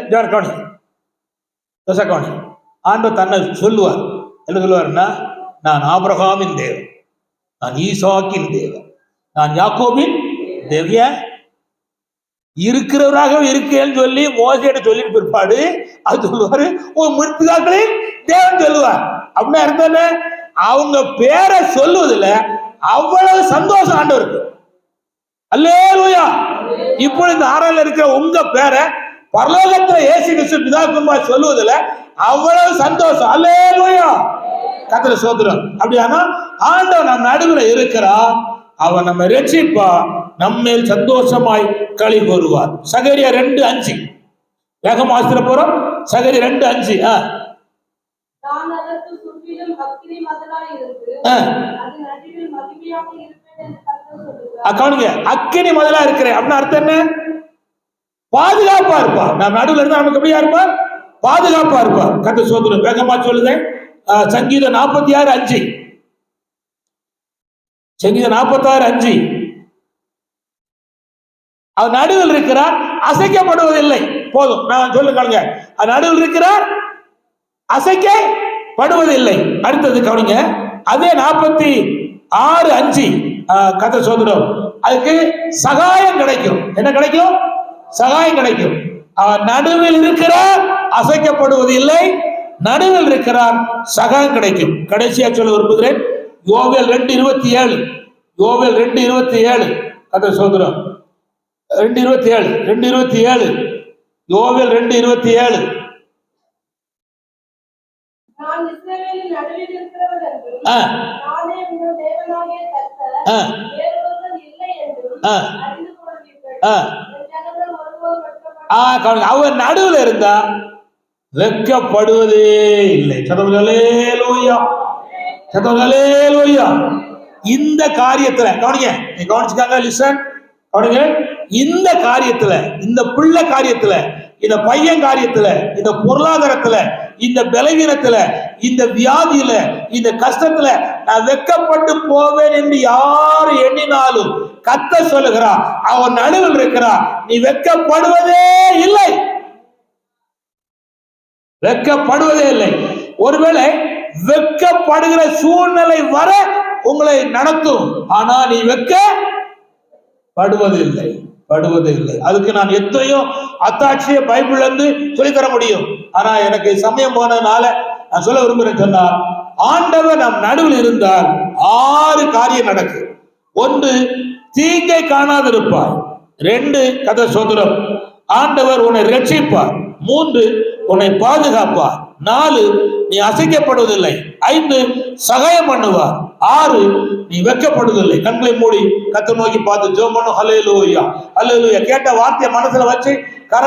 கவனிங்க, ஆண்டவர் தன்னை சொல்லுவார். என்ன சொல்லுவாருன்னா, நான் ஆபிரகாமின் தேவன், நான் ஈசாக்கின் தேவன், நான் யாக்கோபின் தேவிய இருக்கிறவராக இருக்கேன்னு சொல்லி மோசேட்ட சொல்லிட்டு பிற்பாடு அது சொல்லுவாரு, உன் முற்பிதாக்களின் தேவன் சொல்லுவார். அப்படின்னா அர்த்தம், அவங்க பேரை சொல்லுவதில்ல அவ்வளவு சந்தோஷம் ஆண்டவருக்கு. அல்லேலூயா. இப்பொழுது இந்த ஆறால இருக்கிற உங்க பேரை பரலோகத்துல இயேசு கிறிஸ்து பிதாக்குமார் சொல்லுவதில்ல அவ்வளவு சந்தோஷம். அல்லேலூயா. கர்த்தர் ஸ்தோத்திரம். அப்படியானா ஆண்டவர் நம் நடுவில் இருக்கிறார், அவர் நம்ம ரட்சிப்பா, நம்மேல் சந்தோஷமாய் களி கூறுவார். சகரியா 2:5. வேகமா வாசிக்க போறோம். சகரியா 2:5. நான் அதற்கு சுற்றிலும் அக்கினி மதிலாய் இருந்து அது நடுவில் மகிமையாக இருப்பேன் என்று கர்த்தர் சொல்லுகிறார். கவனிங்க, அக்கினி மதிலா இருக்கிறேன் அப்படின்னா அர்த்தம் என்ன? பாதுகாப்பா இருப்பார். நாம் நடுவில் இருந்தா நமக்கு எப்படியா இருப்பார்? பாதுகாப்பா இருப்பார். கர்த்தர் ஸ்தோத்திரம். வேகமா சொல்லுதேன். சங்கீதம் 46:5. சங்கீதம் 46:5. அவர் நடுவில் இருக்கிறார், அசைக்கப்படுவதில்லை. போதும், நான் சொல்லுங்க. அவர் நடுவில் இருக்கிறார், அசைக்கப்படுவதில்லை. அடுத்தது கவனிங்க, அதே 46:5 கதை சோதரம். அதுக்கு சகாயம் கிடைக்கும். என்ன கிடைக்கும்? சகாயம் கிடைக்கும். அவர் நடுவில் இருக்கிறார், அசைக்கப்படுவது இல்லை. நடுவில் இருக்கிறார், சகாயம் கிடைக்கும். கடைசியா சொல்ல விரும்புகிறேன், யோவேல் 2:27. யோவேல் 2:27 கதை சோதரம். 2:27 யோவேல் 2:27. நான் இஸ்ரவேலின் நடுவில் இருக்கிறவர் என்றும் நானே உங்கள் தேவனாகிய கர்த்தர், வேறொருவன் இல்லை என்றும் அறிந்து கொள்வீர்கள். என் ஜனங்கள் ஒருபோதும் வெட்கப்பட அவர் நடுவில் இருந்தா வெட்கப்படுவதே இல்லை. இந்த காரியத்துல கவனிங்க, கவனிச்சுக்காங்க, லிசன், கவனிங்க. இந்த காரியத்துல, இந்த பிள்ளை காரியத்துல, இந்த பையன் காரியத்துல, இந்த பொருளாதாரத்துல, இந்த பலவீனத்துல, இந்த வியாதியில, இந்த கஷ்டத்துல நான் வெட்கப்பட்டு போவேன் என்று யாரு எண்ணினாலும் கர்த்தர் சொல்லுகிறார், அவன் நடுவில் இருக்கிறார், நீ வெட்கப்படுவதே இல்லை. வெட்கப்படுவதே இல்லை. ஒருவேளை வெட்கப்படுகிற சூழ்நிலை வர உங்களை நடத்தும், ஆனா நீ வெட்கப்படுவதில்லை. அதுக்கு நான் எத்தனையோ அத்தாட்சிய பைபிள்ல இருந்து சொல்லித்தர முடியும். ஆனா எனக்கு சமயம் போனதுனால நான் சொல்ல விரும்புறேன். சொன்னா, ஆண்டவர் நம் நடுவில் இருந்தால் 6 காரியம் நடக்கும். 1, தீங்கை காணாதிருப்பார். 2, கதை சோதரம், ஆண்டவர் உன்னை ரட்சிப்பார். 3, உன்னை பாதுகாப்பார். 4, நீ அசைக்கப்படுவதில்லை. 5, சகாயம் பண்ணுவார். 6, நீ வெட்கப்படுவதில்லை. கண்களை மூடி கர்த்தரை நோக்கி பார்த்து ஜெபம் பண்ணு. ஹல்லேலூயா, ஹல்லேலூயா. கேட்ட வார்த்தையை மனசுல வச்சு கர